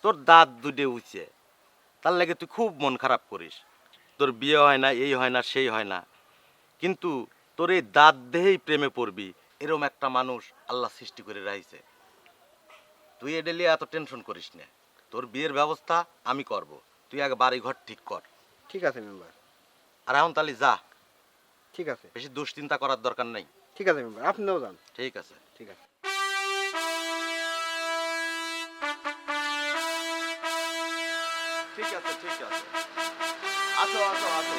তোর দাঁত দুটে উঁচে, তার লাগে তুই খুব মন খারাপ করিস। তোর বিয়ে হয় না, এই হয় না, সেই হয় না, কিন্তু তোর এই দাঁত দেহেই প্রেমে পড়বি এরম একটা মানুষ আল্লাহ সৃষ্টি করে রাখছে। তুই এটা নিয়ে এত টেনশন করিস না, তোর বিয়ের ব্যবস্থা আমি করব। তুই আগে বাড়ি ঘর ঠিক কর। ঠিক আছে মেম্বার। আর এখন তাহলে যা, ঠিক আছে। বেশি দুশ্চিন্তা করার দরকার নেই। ঠিক আছে মেম্বার, আপনিও যান। ঠিক আছে। ঠিক আছে। ঠিক আছে, ঠিক আছে। আসো, আসো, আসো,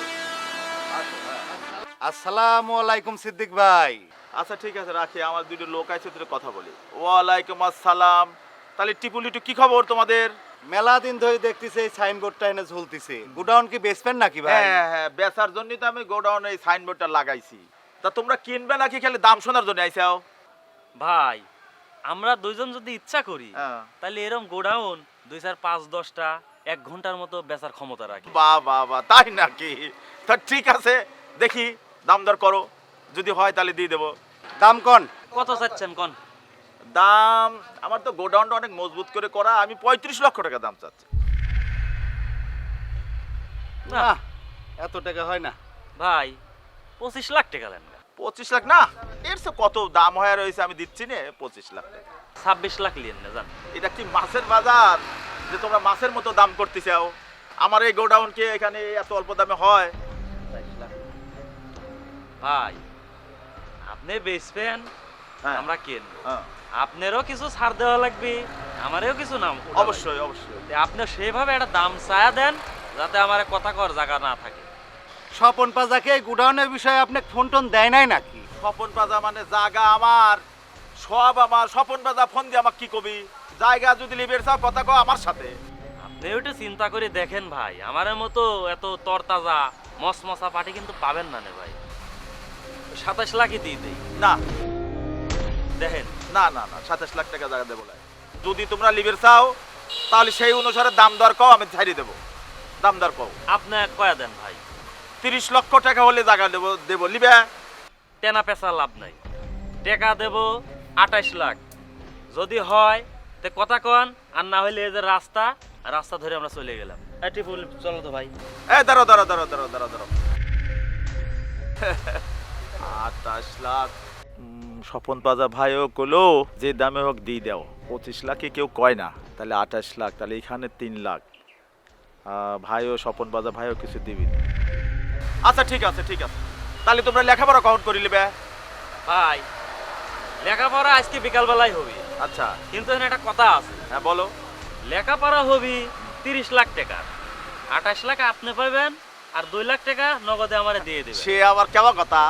আসো। হ্যাঁ। আসসালামু আলাইকুম সিদ্দিক ভাই। আচ্ছা ঠিক আছে, রাখি। আমার দুটো লোক আছে, তোদের কথা বলি। ওয়ালাইকুম আসসালাম। তাহলে টিপুলিটু, কি খবর তোমাদের? মেলা দিন ধরে দেখতেছি এই সাইনবোর্ডটা এনে ঝুলতেছে। গোডাউন কি বেচবেন নাকি ভাই? হ্যাঁ হ্যাঁ, বেচার জন্যই তো আমি গোডাউনে এই সাইনবোর্ডটা লাগাইছি। তা তোমরা কিনবে নাকি খালি দাম শোনার জন্য আইসাও? ভাই আমরা দুইজন যদি ইচ্ছা করি হ্যাঁ। তাহলে এরকম গোডাউন 2-4-5-10টা 1 ঘন্টার মতো বেচার ক্ষমতা রাখি। বাহ বাহ বাহ, তাই নাকি? তা ঠিক আছে, দেখি দাম দর করো, যদি হয় তাহলে দিয়ে দেবো। দাম কোন? কত চাচ্ছেন কোন? দাম, আমার তো গোডাউনটা অনেক মজবুত করে করা, আমি 35 লক্ষ টাকা দাম চাচ্ছি। না না, এত টাকা হয় না। ভাই 25 লাখ টাকা দেন না। 25 লাখ না, এর সে কত দাম হয়ে রয়েছে, আমি দিচ্ছি না 25 লাখ টাকা। 26 লাখ লিয়েন না জান। এটা কি মাছের বাজার যে তোমরা মাছের মতো দাম করতে চাও? আমার এই গোডাউন কি এখানে এত অল্প দামে হয়? 27 লাখ। ভাই আপনি বেচবেন, হ্যাঁ। আমরা কিনবো। হ্যাঁ, আপনারও কিছু ছাড় দেওয়া লাগবে, আমারও কিছু নাম উঠানো অবশ্যই অবশ্যই। লাগবে। আপনি সেভাবে একটা দাম চায়া দেন যাতে আমার কথা কর জায়গা না থাকে। স্বপন পাজাকে এই গোডাউনের বিষয়ে আপনি ফোন টোন দেয় নাই নাকি? স্বপন বাজা মানে জায়গা আমার, সব আমার। স্বপন বাজা ফোন দিয়ে আমাকে কি কবি? জায়গা যদি লিবের চাও কথা কও আমার সাথে। আপনি একটু চিন্তা করে দেখেন ভাই, আমারের মতো এত তরতাজা মসমসা পাটি কিন্তু পাবেন না রে ভাই। 27 লাখই দিয়ে দেই, না দেখেন। না না না, 27 লাখ টাকা জায়গা দেবো না। যদি তোমরা লিবের চাও তাহলে সেই অনুসারে দাম দর কও, আমি ছাড়িয়ে দেবো। দাম দর কও। আপনি কয়া দেন ভাই, 30 লক্ষ টাকা হলে জায়গা দেবো, দেবো লিবে। টেনা পেঁচা লাভ নাই। টাকা দেব 28 লাখ, যদি হয় তে কথা কন, আর না হইলে এই যে রাস্তা, রাস্তা ধরে আমরা চলে গেলাম। টিপুল চলো তো ভাই। এই দাঁড়ো দাঁড়ো দাঁড়ো দাঁড়ো দাঁড়ো দাঁড়ো। 28 লাখ স্বপন পাজা ভাইও কলো যে দামে হোক দিয়ে দাও। 25 লাখে কেউ কয় না, তাহলে 28 লাখ, তাহলে এখানে 3 লাখ। ভাইও স্বপন পাজা ভাইও কিছু দিবি। আচ্ছা ঠিক আছে, ঠিক আছে। তাহলে তোমরা লেখাপড়া কখন করি লিবে? ভাই লেখাপড়া আজকে বিকালবেলায় হবে, আচ্ছা, কিন্তু এখানে একটা কথা আছে। হ্যাঁ বলো। লেখাপড়া হবি 30 লাখ টাকা, 28 লাখ আপনি পাবেন, আর 2 লাখ টাকা নগদে আমারে দিয়ে দেবেন। সে আবার কেমন কথা?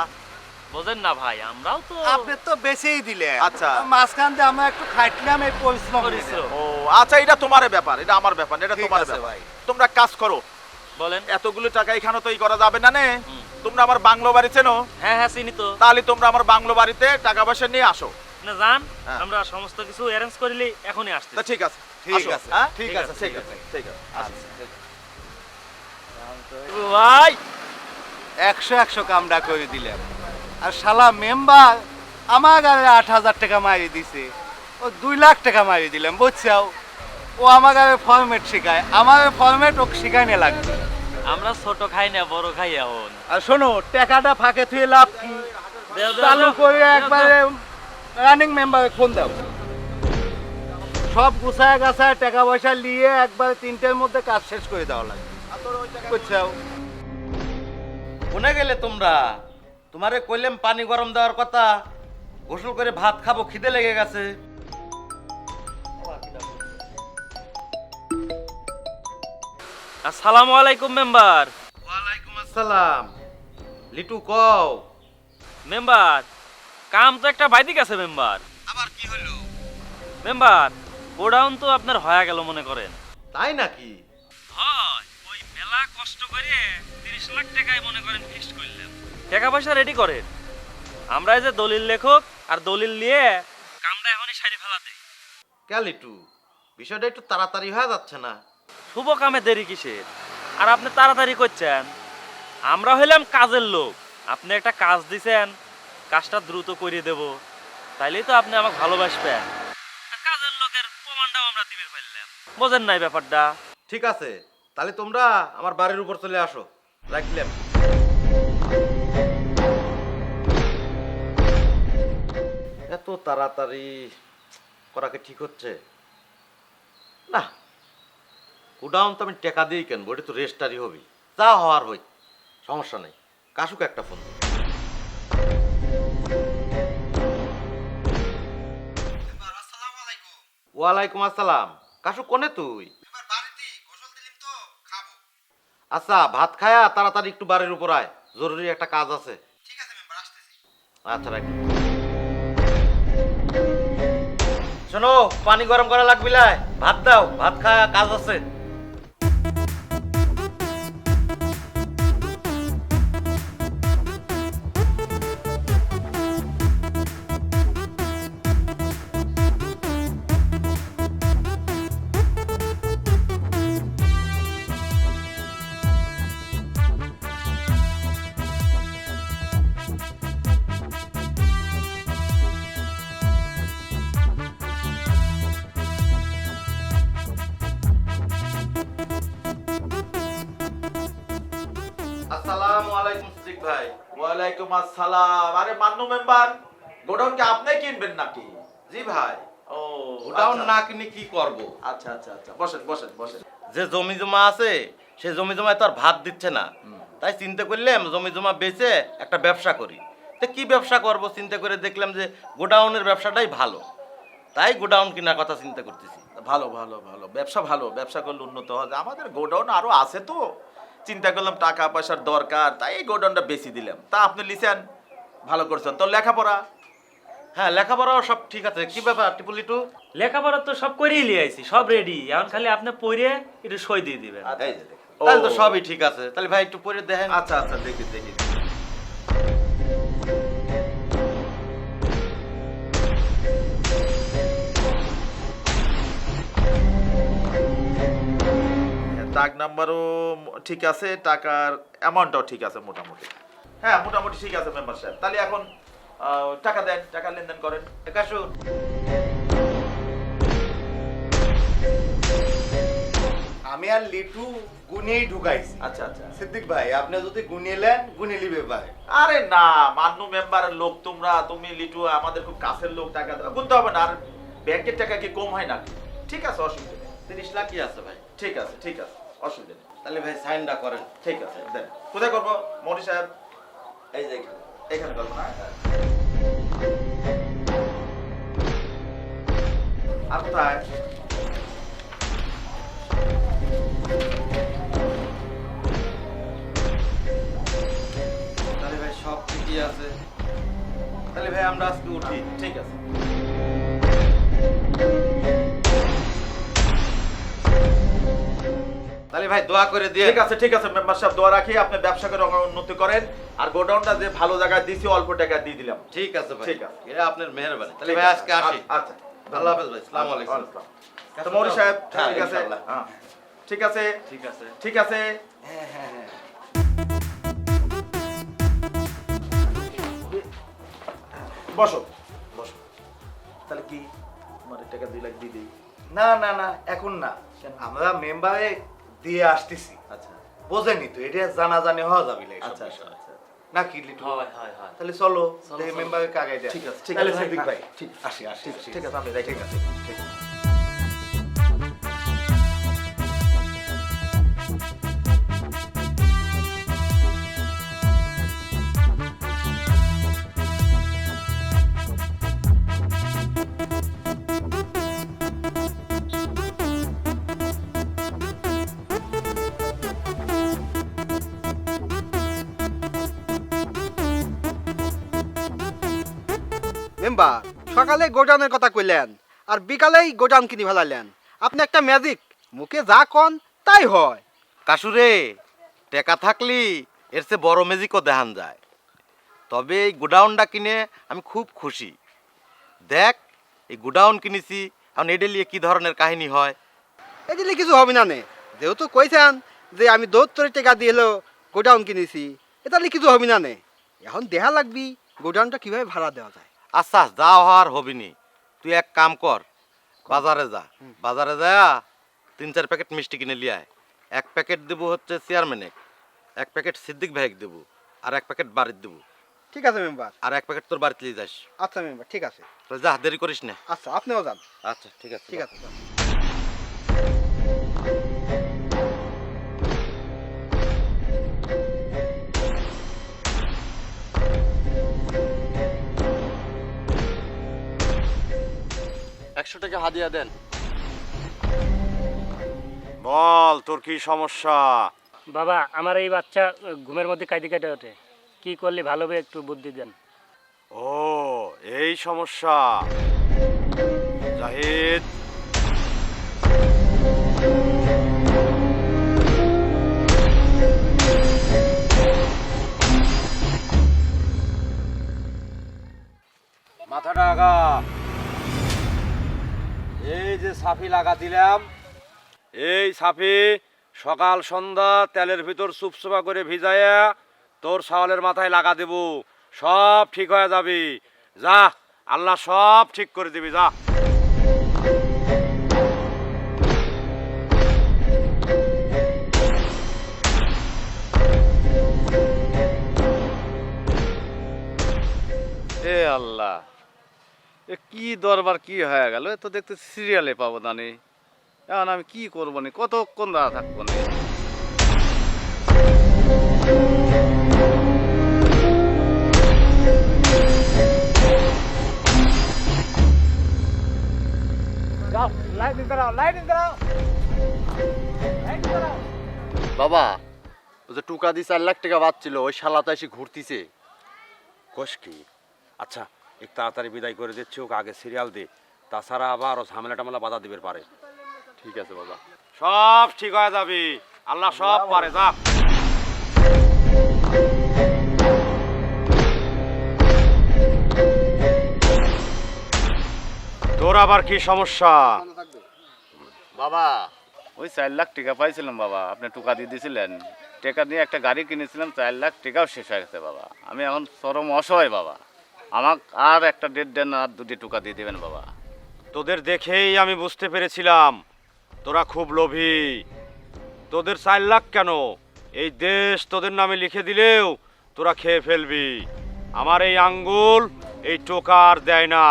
বোঝেন না ভাই, আমরাও তো আপনি তো বেচেই দিলেন। আচ্ছা। মাঝখান দিয়ে আমরা একটু খাইটলাম, এই পরিশ্রম পরিশ্রম। ও আচ্ছা, এটা তোমার ব্যাপার, এটা আমার ব্যাপার না, এটা ঠিক তোমার আছে ব্যাপার। ভাই। তোমরা কাজ করো। বলেন। এতগুলো টাকা এখানে তো ই করা যাবে না নে। হুম। তোমরা আমার বাংলো বাড়ি চেনো? হ্যাঁ হ্যাঁ চিনি তো। তাহলে তোমরা আমার বাংলো বাড়িতে টাকা পয়সা নিয়ে আসো। না যান, হ্যাঁ। আমরা সমস্ত কিছু অ্যারেঞ্জ করিলে এখনই আসতে। তা ঠিক আছে, ঠিক আসো, আছে, হ্যাঁ? ঠিক আছে, ঠিক ঠিক আছে, আছে। ঠিক আছে। আচ্ছা। ভাই 100 কামড়া করে দিলাম, আর শালা মেম্বার আমার গায়ে 8,000 টাকা মারি দিছে। ও 2 লাখ টাকা মারি দিলাম, বুঝছাও? ও আমার গায়ে ফরম্যাট শেখায়, আমার ফরম্যাট ওকে শেখাইনে লাগবে। আমরা ছোট খাই না, বড় খাই এখন। আর শোনো, টাকাটা ফাঁকে থুয়ে লাভ কি? দেও, দেও, চালু দেও। করে দেও, একবারে রানিং মেম্বারে ফোন দাও। সব গুছায় গাছায় টাকা পয়সা নিয়ে একবারে 3টের মধ্যে কাজ শেষ করে দেওয়া লাগবে, বুঝছাও? কোনে গেলে তোমরা? তোমারে কইলাম পানি গরম দেওয়ার কথা, গোসল করে ভাত খাবো, খিদে লেগে গেছে। আসসালামু আলাইকুম মেম্বার। ওয়ালাইকুম আসসালাম। লিটু কও। মেম্বার কাম তো একটা বাইদিক আছে মেম্বার। আবার কি হলো? মেম্বার গোডাউন তো আপনার হয়ে গেল মনে করেন। তাই নাকি? হয়, ওই মেলা কষ্ট করে 30 লাখ টাকায় মনে করেন ফিক্সড করলাম। টাকা পয়সা রেডি করেন, আমরা এই যে দলিল লেখক আর দলিল নিয়ে কামটা এখনই সারি ফেলা দেই। কে লিটু, বিষয়টা একটু তাড়াতাড়ি হয়ে যাচ্ছে না? শুভ কামে দেরি কিসের? আর আপনি তাড়াতাড়ি করছেন। আমরা হইলাম কাজের লোক, আপনি একটা কাজ দিছেন, কাজটা দ্রুত করে দেব, তাইলেই তো আপনি আমাকে ভালোবাসবেন। আর কাজের লোকের প্রমাণটাও আমরা দিবে ফেললাম। বোঝেন নাই ব্যাপারটা। ঠিক আছে, তাহলে তোমরা আমার বাড়ির উপর চলে আসো, রাখলাম। এত তাড়াতাড়ি করা কি ঠিক হচ্ছে? না, গোডাউন তো আমি টেকা দিয়েই কেনবো, ওটা তো রেস্টারি হবি, যা হওয়ার হই, সমস্যা নেই। কাশুকে একটা ফোন দিই। ওয়ালাইকুম আসসালাম। কাশু কোনে তুই? আচ্ছা, ভাত খায়া তাড়াতাড়ি একটু বাড়ির উপর আয়, জরুরি একটা কাজ আছে। আচ্ছা রাখ। শোনো, পানি গরম করা লাগবে, ভাত দাও, ভাত খায়া কাজ আছে। আসসালামু আলাইকুম সিদ্দিক ভাই। ওয়ালাইকুম আসসালাম। আরে মান্নু মেম্বার, গোডাউন কি আপনি কিনবেন নাকি? জি ভাই। ও, গোডাউন আচ্ছা। না কিনে কি করব? আচ্ছা আচ্ছা আচ্ছা, বসেন বসেন বসেন। যে জমি জমা আছে সে জমি জমায় তো আর ভাত দিচ্ছে না, তাই চিন্তা করলাম জমি জমা বেচে একটা ব্যবসা করি। তো কি ব্যবসা করব চিন্তা করে দেখলাম যে গোডাউনের ব্যবসাটাই ভালো, তাই গোডাউন কেনার কথা চিন্তা করতেছি। ভালো ভালো ভালো, ব্যবসা ভালো, ব্যবসা করলে উন্নত হবে। আমাদের গোডাউন আরো আছে তো, চিন্তা করলাম টাকা পয়সার দরকার, তাই এই গোডাউনটা বেশি দিলাম। তা আপনি লিছেন, ভালো করছেন। তো লেখাপড়া? হ্যাঁ, লেখাপড়াও সব ঠিক আছে। কি ব্যাপার টিপুলিটু? লেখাপড়া তো সব করেই লিয়ে আইছি, সব রেডি। এখন খালি আপনি পড়ে একটু সই দিয়ে দিবেন। এই যে দেখুন। তাহলে তো সবই ঠিক আছে। তাহলে ভাই একটু পড়ে দেখেন। আচ্ছা আচ্ছা, দেখি দেখি। দাগ নাম্বারও ঠিক আছে, টাকার অ্যামাউন্টটাও ঠিক আছে মোটামুটি। হ্যাঁ, মোটামুটি ঠিক আছে মেম্বার সাহেব। তাহলে এখন টাকা দেন, টাকা লেনদেন করেন। কাশু, আমি আর লিটু গুনিয়েই ঢুকাইছি। আচ্ছা আচ্ছা। সিদ্দিক ভাই, আপনি যদি গুনিয়ে নেন গুনিয়ে নিবে পারে। আরে না, মান্নু মেম্বারের লোক তোমরা, তুমি লিটু আমাদের খুব কাছের লোক, টাকা গুনতে হবে না। আর ব্যাংকের টাকা কি কম হয় নাকি? ঠিক আছে, অসুবিধা নেই। 30 লাখ কি আছে ভাই? ঠিক আছে ঠিক আছে, অসুবিধা নেই। তাহলে ভাই সাইনটা করেন। ঠিক আছে, দেন। কোথায় করবো মনি সাহেব? এই যে এখানে। এখানে করবো না? আর কোথায়? তাহলে ভাই সব ঠিকই আছে। তাহলে ভাই আমরা আজকে উঠি। ঠিক আছে। তাহলে ভাই দোয়া করে দিয়ে। ঠিক আছে ঠিক আছে মেম্বার সাহেব, দোয়া রাখি। আপনি ব্যবসা করে উন্নতি করেন। আর গোডাউনটা যে ভালো জায়গায় দিছি, অল্প টাকা দিয়ে দিলাম। ঠিক আছে ভাই। ঠিক আছে। এটা আপনার মেহেরবানি। তাহলে ঠিক ভাই আছে। আজকে আসি। আচ্ছা। আল্লাহ হাফেজ ভাই। আসসালামু আলাইকুম। ওয়ালাইকুম আসসালাম। তো মনি সাহেব, হ্যাঁ, ঠিক আছে। ইনশাআল্লাহ। হ্যাঁ, ঠিক আছে ঠিক আছে। ঠিক আছে। বসো বসো। তাহলে কি আমার টাকা 2 লাখ দিয়ে দিই? না না না, এখন না, আমরা মেম্বারে দিয়ে আসতেছি। আচ্ছা বোঝেনি তো, এটা জানাজানি হওয়া যাবে না এইসব আচ্ছা আচ্ছা বিষয়। আচ্ছা। নাকি লিটু? হয় হয় হয়। তাহলে চলো মেম্বারে কাগাই দেয়। ঠিক আছে ঠিক তাহলে আছে সিদ্দিক ভাই, ঠিক আসি আসি আসি। ঠিক আছে, আপনি দেখে ঠিক আছে ঠিক আছে। মেম্বার, সকালে গোডাউনের কথা কইলেন আর বিকালেই গোডাউন কিনে ফেলাইলেন। আপনি একটা ম্যাজিক, মুখে যা কন তাই হয়। কাশুরে, টাকা থাকলি এর চেয়ে বড় ম্যাজিকও দেখান যায়। তবে এই গোডাউনটা কিনে আমি খুব খুশি। দেখ, এই গোডাউন কিনেছি, এখন এটা নিয়ে কি ধরনের কাহিনী হয়। এই দিলে কিছু হবে না নে, যেহেতু কইছেন যে আমি 72 টাকা দিয়ে হলো গোডাউন কিনেছি, এটা কিছু হবে না নে। এখন দেখা লাগবি গোডাউনটা কিভাবে ভাড়া দেওয়া যায়। আচ্ছা, যা হওয়ার হবিনি। তুই এক কাম কর, বাজারে যা, বাজারে যা 3-4 প্যাকেট মিষ্টি কিনে লিয়ে আয়। 1 প্যাকেট দেবো হচ্ছে চেয়ারম্যানে, 1 প্যাকেট সিদ্দিক ভাইকে দেবো, আর 1 প্যাকেট বাড়িতে দেবো, ঠিক আছে মেম্বার। আর 1 প্যাকেট তোর বাড়িতে নিয়ে যাস। আচ্ছা মেম্বার, ঠিক আছে। তাহলে যা, দেরি করিস না। আচ্ছা, আপনিও যান। আচ্ছা ঠিক আছে, ঠিক আছে, যান। টাকা হাদিয়া দেন। বল তোর কি সমস্যা? বাবা, আমার এই বাচ্চা ঘুমের মধ্যে কাঁদে কেটে ওঠে, কি করলে ভালো হবে একটু বুদ্ধি দেন। ও এই সমস্যা। জাহিদ, মাথাটা আগা। এই যে সাফি লাগা দিলাম, এই সাফি সকাল সন্ধ্যা তেলের ভিতর চুপচুপা করে ভিজাইয়া তোর শাওয়ালের মাথায় লাগা দেব, সব ঠিক হয়ে যাবি। যা, আল্লাহ সব ঠিক করে দিবি, যা। এ আল্লাহ, এ কি দরবার কি হয়ে গেল? এ তো দেখতে সিরিয়ালে পাবো না নে। এখন আমি কি করবো নি, কতক্ষণ দাঁড়া থাকবো নি? বাবা, ও যে টুকা দিয়ে 4 লাখ টাকা বাঁচছিল, ওই শালা তো এসে ঘুরতিছে। কোষ কি? আচ্ছা, এক তাড়াতাড়ি বিদায় করে দিচ্ছি, ওকে আগে সিরিয়াল দে, তাছাড়া আবার ও ঝামেলা টামেলা বাধা দিবে পারে। ঠিক আছে বাবা। সব ঠিক হয়ে যাবি, আল্লাহ সব পারে, যা। তোর আবার কি সমস্যা? বাবা, ওই 4 লাখ টাকা পাইছিলাম বাবা, আপনি টুকা দিয়ে দিয়েছিলেন। টাকা দিয়ে একটা গাড়ি কিনেছিলাম, 4 লাখ টাকাও শেষ হয়ে গেছে বাবা। আমি এখন চরম অসহায় বাবা, আমাকে আর একটা 1.5 দেন, আর 2টি টুকা দিয়ে দেবেন বাবা। তোদের দেখেই আমি বুঝতে পেরেছিলাম তোরা খুব লোভী। তোদের 4 লাখ কেন, এই দেশ তোদের নামে লিখে দিলেও তোরা খেয়ে ফেলবি। আমার এই আঙ্গুল এই টোকা আর দেয় না।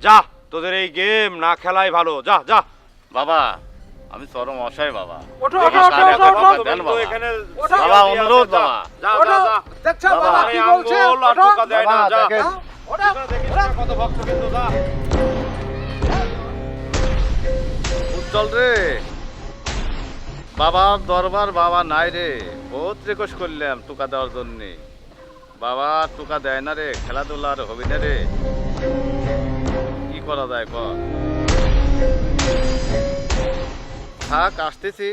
যা, তোদের এই গেম না খেলাই ভালো, যা যা। বাবা, আমি চরম অসহায় বাবা। ওঠো, দেখি ওঠো, স্যার, ওঠো, একটা ওঠো, টাকা দেন তো বাবা। এখানে বাবা, অনুরোধ যা, বাবা। যা, যা, যা। দেখছো বাবা, বাবা এই কি বলছে? আঙ্গুল আর টোকা দেয় না, যা। ওঠো, দেখিস না কত ভক্তবৃন্দ, যা। উজ্জ্বল রে, বাবার দরবার বাবা নাই রে, বহুত রিকোয়েস্ট করলাম টুকা দেওয়ার জন্য, বাবা টুকা দেয় না রে, খেলাধুলা আর হবি না রে, কি করা যায় কর। থাক, আসতেছি,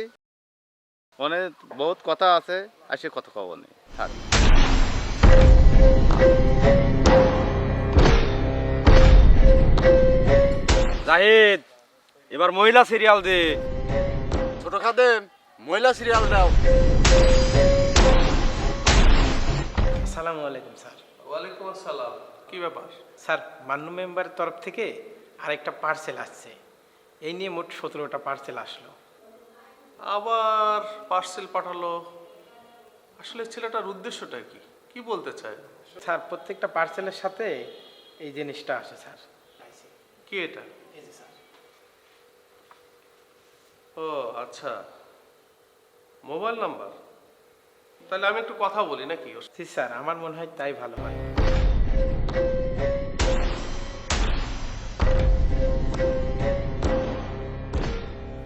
মনে বহুত কথা আছে, আসে কথা কব নি, থাক। জাহিদ, এবার মহিলা সিরিয়াল দে। ছোট খাদেম, মহিলা সিরিয়াল দাও। আসসালামু আলাইকুম স্যার। ওয়ালাইকুম আসসালাম। কি ব্যাপার স্যার? মান্নু মেম্বারের তরফ থেকে আরেকটা পার্সেল আসছে, এই নিয়ে মোট 17টা পার্সেল আসলো। আবার পার্সেল পাঠালো? আসলে ছেলেটার উদ্দেশ্যটা কি, কি বলতে চায়? স্যার, প্রত্যেকটা পার্সেলের সাথে এই জিনিসটা আসে স্যার। কি এটা? এই যে স্যার। ও আচ্ছা, মোবাইল নাম্বার। তাহলে আমি একটু কথা বলি নাকি ওর সাথে? জি স্যার, আমার মনে হয় তাই ভালো হয়।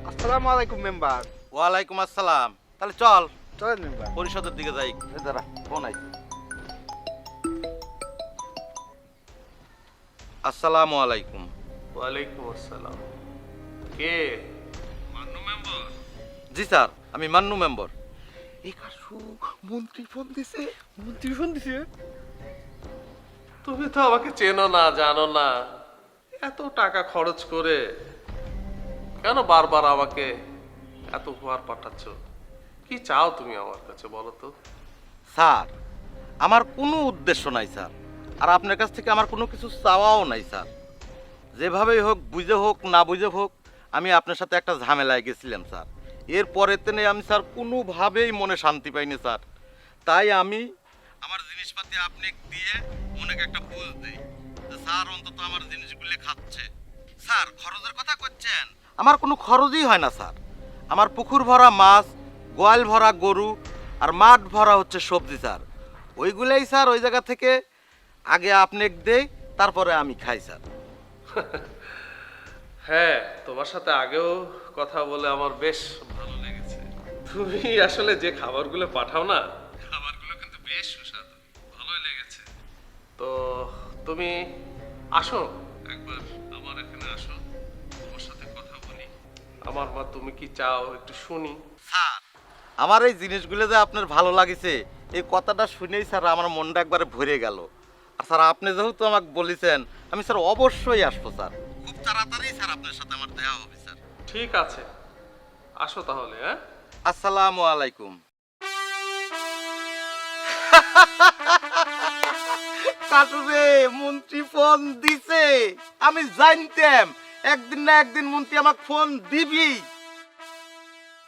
আসসালামু আলাইকুম মেম্বার। ওয়ালাইকুম আসসালাম। তাহলে চল চলেন মেম্বার। পরিষদের দিকে যাই। দাঁড়া, ফোন আই। আসসালামু আলাইকুম। ওয়ালাইকুম আসসালাম। কে? মান্নু মেম্বার? জি স্যার, আমি মান্নু মেম্বার। মন্ত্রী ফোন দিছে, মন্ত্রী ফোন দিছে। তুমি তো আমাকে চেনো না, জানো না, এত টাকা খরচ করে কেন বারবার আমাকে এত উপহার পাঠাচ্ছ? কি চাও তুমি আমার কাছে, বলো তো? স্যার, আমার কোনো উদ্দেশ্য নাই স্যার, আর আপনার কাছ থেকে আমার কোনো কিছু চাওয়াও নাই স্যার। যেভাবেই হোক, বুঝে হোক না বুঝে হোক, আমি আপনার সাথে একটা ঝামেলায় গেছিলাম স্যার। এরপরে তেনে আমি স্যার কোনোভাবেই মনে শান্তি পাইনি স্যার। তাই আমি আমার জিনিসপাতি আপনি দিয়ে মনেকে একটা বুঝ দিই যে স্যার অন্তত আমার জিনিসগুলো খাচ্ছে। স্যার খরচের কথা করছেন, আমার কোনো খরচই হয় না স্যার। আমার পুকুর ভরা মাছ, গোয়াল ভরা গরু আর মাঠ ভরা হচ্ছে সবজি স্যার। ওইগুলাই স্যার ওই জায়গা থেকে আগে আপনি দেই, তারপরে আমি খাই স্যার। হ্যাঁ, তোমার সাথে আগেও কথা বলে আমার বেশ ভালো লেগেছে। তুমি আসলে যে খাবারগুলো পাঠাও না, খাবারগুলো কিন্তু বেশ সুস্বাদু, ভালোই লেগেছে। তো তুমি আসো একবার আমার এখানে আসো, তোমার সাথে কথা বলি। আমার মা তুমি কি চাও একটু শুনি। স্যার আমার এই জিনিসগুলো যে আপনার ভালো লাগিছে, এই কথাটা শুনেই স্যার আমার মনটা একবারে ভরে গেল। আর স্যার আপনি যেহেতু আমাকে বলেছেন, আমি স্যার অবশ্যই আসবো স্যার। খুব তাড়াতাড়ি স্যার আপনার সাথে আমার দেখা হবে স্যার। ঠিক আছে, আসো তাহলে। হ্যাঁ, আসসালামু আলাইকুম। কাটুরে মন্ত্রী ফোন দিছে, আমি জানতাম একদিন না একদিন মন্ত্রী আমাকে ফোন দিবি।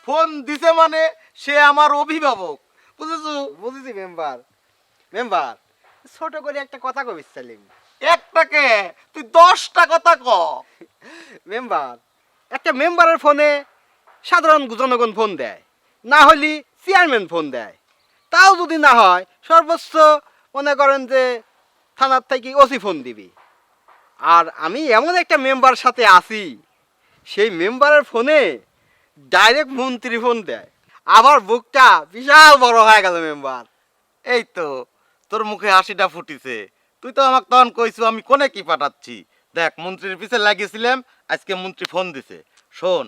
ফোন দিছে মানে সে আমার অভিভাবক, বুঝেছো? বুঝেছি মেম্বার। মেম্বার ছোট করে একটা কথা কবি সালিম। একটাকে তুই 10টা কথা ক। মেম্বার একটা মেম্বারের ফোনে সাধারণ জনগণ ফোন দেয়, না হলে চেয়ারম্যান ফোন দেয়, তাও যদি না হয় সর্বোচ্চ মনে করেন যে থানার থেকে ওসি ফোন দিবি। আর আমি এমন একটা মেম্বার সাথে আছি, সেই মেম্বারের ফোনে ডাইরেক্ট মন্ত্রী ফোন দেয়। আমার বুকটা বিশাল বড় হয়ে গেল মেম্বার। এই তো তোর মুখে হাসিটা ফুটিছে। তুই তো আমাকে তখন কইছো আমি কোনে কি পাঠাচ্ছি। দেখ মন্ত্রীর পিছে লাগিয়েছিলাম, আজকে মন্ত্রী ফোন দিছে। শোন,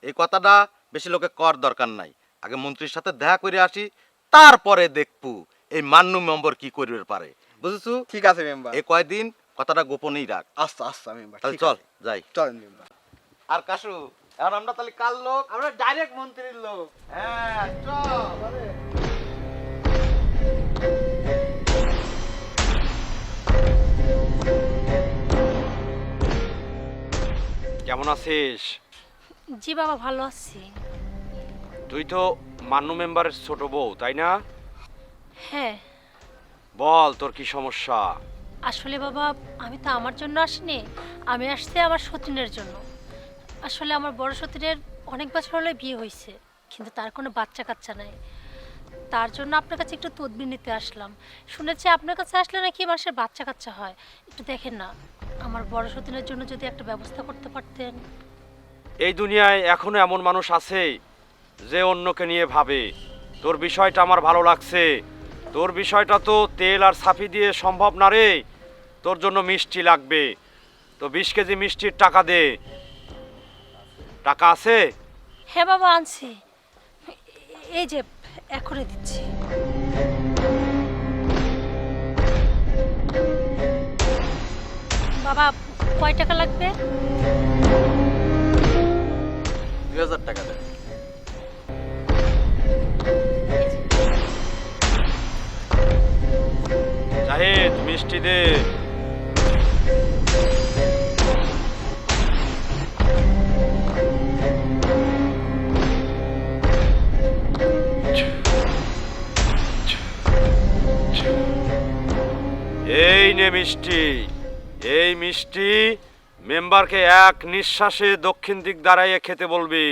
এই কথাটা বেশি লোকে কর দরকার নাই। আগে মন্ত্রীর সাথে দেখা করে আসি, তারপরে দেখবো এই মান্নু মেম্বার কি করবে পারে, বুঝেছো? ঠিক আছে মেম্বার। এই কয়দিন কথাটা গোপনেই রাখ। আচ্ছা আচ্ছা মেম্বার, তাহলে ঠিক চল আছে। যাই। চলেন মেম্বার। আর কাশু, এখন আমরা তাহলে কাল লোক। আমরা ডাইরেক্ট মন্ত্রীর লোক। হ্যাঁ চল। কেমন আছিস? জি বাবা, ভালো আছি। তুই তো মান্নু মেম্বারের ছোট বউ, তাই না? হ্যাঁ, বল তোর কি সমস্যা? আসলে বাবা আমি তো আমার জন্য আসিনি, আমি আসছি আমার সতীনের জন্য। আসলে আমার বড় সতীনের অনেক বছর হলে বিয়ে হয়েছে, কিন্তু তার কোনো বাচ্চা কাচ্চা নাই। তার জন্য আপনার কাছে একটু তদবির নিতে আসলাম। শুনেছি আপনার কাছে আসলে নাকি মানুষের বাচ্চা কাচ্চা হয়। একটু দেখেন না, আমার বড় সতীনের জন্য যদি একটা ব্যবস্থা করতে পারতেন। এই দুনিয়ায় এখনো এমন মানুষ আছে যে অন্যকে নিয়ে ভাবে। তোর বিষয়টা আমার ভালো লাগছে। তোর বিষয়টা তো তেল আর ছাফি দিয়ে সম্ভব না রে। তোর জন্য মিষ্টি লাগবে, তো 20 কেজি মিষ্টির টাকা দে। টাকা আছে? হ্যাঁ বাবা, আনছি, এই যে এখনই দিচ্ছি। বাবা কয় টাকা লাগবে? 2000 টাকা দে। জাহিদ মিষ্টি দে। এই নে মিষ্টি। এই মিষ্টি মেম্বারকে এক নিঃশ্বাসে দক্ষিণ দিক দাঁড়াইয়ে খেতে বলবি।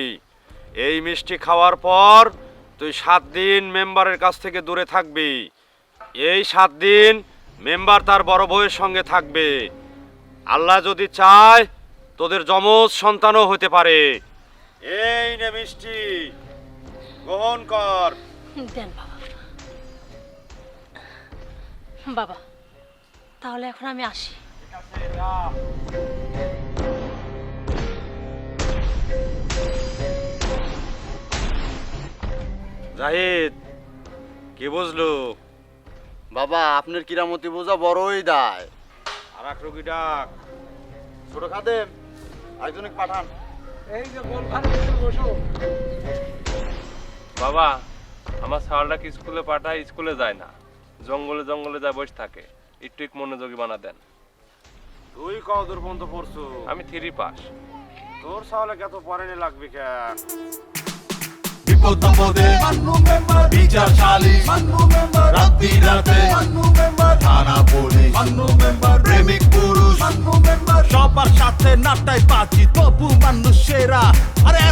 এই মিষ্টি খাওয়ার পর তুই 7 দিন মেম্বারের কাছ থেকে দূরে থাকবি। এই 7 দিন মেম্বার তার বড় বউয়ের সঙ্গে থাকবে। আল্লাহ যদি চায় তোদের যমজ সন্তানও হতে পারে। এই নে মিষ্টি, গ্রহণ কর। দেন বাবা। বাবা তাহলে এখন আমি আসি। ঠিক আছে, যা। জাহিদ কি বুঝলো? বাবা আপনার কিরামতি বোঝা বড়ই দায়। আর এক রোগী ডাক। ছোট খাদেম আরেকজনকে পাঠান। এই যে গোলখানে বসো। বাবা আমার ছাওয়ালটাকে স্কুলে পাঠায়, স্কুলে যায় না, জঙ্গলে জঙ্গলে যায় বসে থাকে। একটু মনোযোগী বানা দেন। তুই কত দূর পর্যন্ত পড়ছো? আমি 3 পাস। তোর সাহলে কত পরে লাগবে কেন? বিপদ আপদে মান্নু মেম্বার, বিচার সালিশ মান্নু মেম্বার, রাত্রি রাতে মান্নু মেম্বার, থানা পুলিশ মান্নু মেম্বার, প্রেমিক পুরুষ মান্নু মেম্বার, সবার সাথে নাটাই বাজি তবু মানুষ সেরা। আরে